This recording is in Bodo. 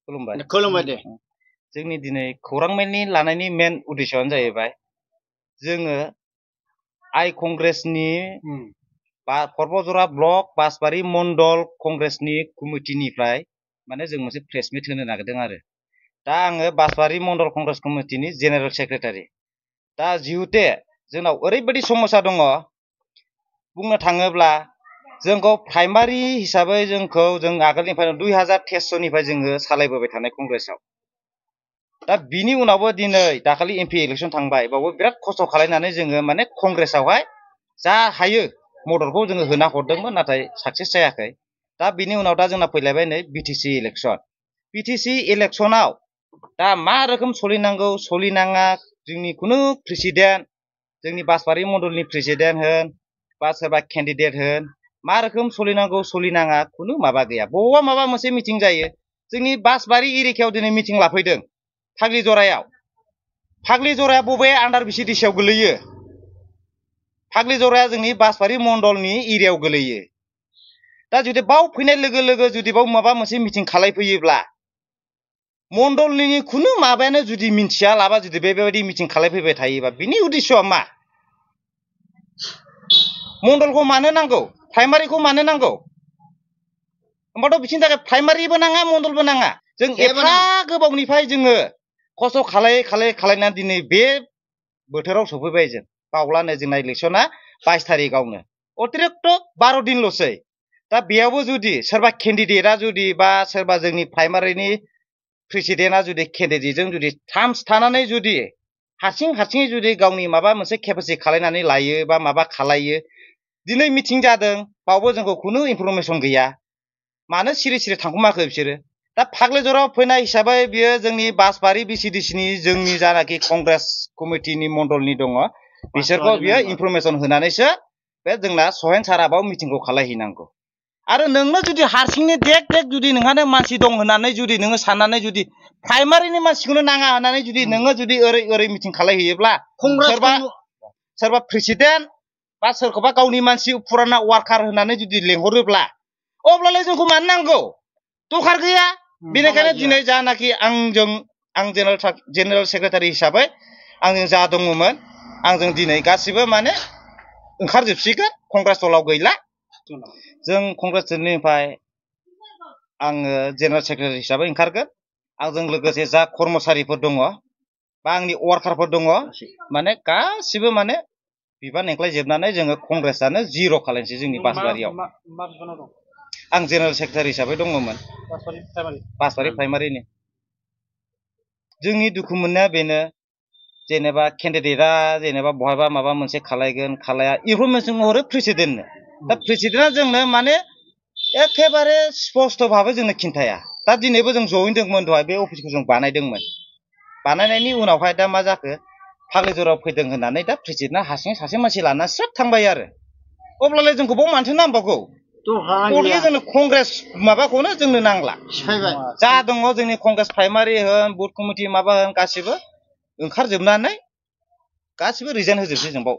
खुलुमबाय खुलुमबाय दे जोंनि दिनै खौरां मेलनि लानायनि मेन उद्देश्यआनो जाहैबाय जोङो आइ कंग्रेसनि पर्बजरा ब्लक बासबारि मण्डल कंग्रेसनि कमिटिनिफ्राय माने जों मोनसे प्रेस मिट होनो नागिरदों आरो दा आङो बासबारि मण्डल कंग्रेस कमिटिनि जेनेरेल सेक्रेटारि दा जिहुते जोंनाव ओरैबायदि समस्या दङ बुंनो थाङोब्ला जोंखौ प्राइमारि हिसाबै जोंखौ जों आगोलनिफ्राय 2023 निफ्राय जोङो सालायबोबाय थानाय कंग्रेसआव दा बिनि उनावबो दिनै दाखालि एमपि इलेक्सन थांबाय बावबो बिराद खस्थ' खालायनानै जोङो माने कंग्रेसआवहाय जा हायो मददखौ जोङो होना हरदोंमोन नाथाय साक्सेस जायाखै दा बिनि उनाव दा जोंना फैलायबाय नै बिटिसि इलेक्सन बिटिसि इलेक्सनाव दा मा रोखोम सोलिनांगौ सोलिनाङा जोंनि खुनु प्रेसिडेन्ट जोंनि बासबारि मण्डलनि प्रेसिडेन्ट होन बा सोरबा केन्डिडेट होन मा रोखोम सोलिनांगौ सोलिनाङा खुनु माबा गैया बबावबा माबा मोनसे मिटिं जायो जोंनि बासबारि एरिकायाव दिनै मिटिं लाफैदों फाग्लिजराया बबे आन्डार भिसिडिसियाव गोलैयो फाग्लिजराया जोंनि बासबारि मण्डलनि एरियायाव गोलैयो दा जुदि बाव फैनाय लोगो लोगो जुदि बाव माबा मोनसे मिटिं खालायफैयोब्ला मण्डलनि खुनु माबायानो जुदि मिन्थिया लाबा जुदि बेबायदि मिटिं खालायफैबाय थायोबा बिनि उद्देश्यआ मा मण्डलखौ मानो नांगौ प्राइमारिखौ मानो नांगौ होमबाथ' बिसिनि थाखाय प्राइमारिबो नाङा मण्डलबो नाङा जों एफा गोबावनिफ्राय जोङो खस्थ' खालायनानै दिनै बे बोथोराव सफैबाय जों बावलानो जोंना इलेक्सना 22 तारिखआवनो अतिरिक्त 12 दिनल'सै दा बेयावबो जुदि सोरबा केन्डिडेटआ जुदि बा सोरबा जोंनि प्राइमारिनि प्रेसिडेन्टआ जुदि केन्डिडेटजों जुदि टार्म्स थानानै जुदि हारसिङै जुदि गावनि माबा मोनसे केपासिटि खालायनानै लायो बा माबा खालायो दिनै मिटिं जादों बावबो जोंखौ खुनु इनफरमेसन गैया मानो सिरि थांखुमाखो बिसोरो दा फाग्लिजराव फैनाय हिसाबै बियो जोंनि बासबारि भिसिडिसिनि जोंनि जानाखि कंग्रेस कमिटिनि मण्डलनि दङ बिसोरखौ बियो इनफरमेसन होनानैसो बे जोंना सहेन साराबाव मिटिंखौ खालायहैनांगौ आरो नोंनो जुदि हारसिंनो देख जुदि नोंहानो मानसि दं होननानै जुदि नोङो साननानै जुदि प्राइमारिनि मानसिखौनो नाङा होननानै जुदि नोङो जुदि ओरै मिटिं खालायहैयोब्ला सोरबा प्रेसिडेन्ट बा सोरखौबा गावनि मानसि फुराना वार्कार होननानै जुदि लेंहरोब्ला अब्लालाय जोंखौ मानो नांगौ दरखार गैया बेनिखायनो दिनै जानाखि आं जेनेरेल सेक्रेटारि हिसाबै आंजों जा दङमोन आंजों दिनै गासिबो माने ओंखारजोबसिगोन कंग्रेस दलाव गैला जों कंग्रेस दलनिफ्राय आङो जेनेरेल सेक्रेटारि हिसाबै ओंखारगोन आंजों लोगोसे जा कर्मचारिफोर दङ बा आंनि वार्कारफोर दङ माने गासिबो माने बिबान एंख्लायजोबनानै जोङो कंग्रेसआनो जिर' खालायनोसै जोंनि बासबारियाव आं जेनेरेल सेक्रेटारि हिसाबै दङमोन बासबारि प्राइमारिनि जोंनि दुखु मोननाया बेनो जेनेबा केन्डिडेटआ जेनेबा बहायबा माबा मोनसे खालायगोन खालाया इनफरमेसन हरो प्रेसिडेन्टनो दा प्रेसिडेन्टआ जोंनो माने एखेबारे स्पस्ट भाबै जोंनो खिन्थाया दा दिनैबो जों जयैदोंमोन दहाय बे अफिसखौ जों बानायदोंमोन बानायनायनि उनावहाय दा मा जाखो फाग्लिजराव फैदों होननानै दा प्रेसिडेन्टआ हारसिं सासे मानसि लाना स्रोद थांबाय आरो अब्लालाय जोंखौ बाव मानथो नांबावगौ टटेलि जोंनो कंग्रेस माबाखौनो जोंनो नांला जा दङ जोंनि कंग्रेस प्राइमारि होन बुथ कमिटि माबा होन गासिबो ओंखारजोबनानै गासिबो रिजाइन होजोबसै जों बाव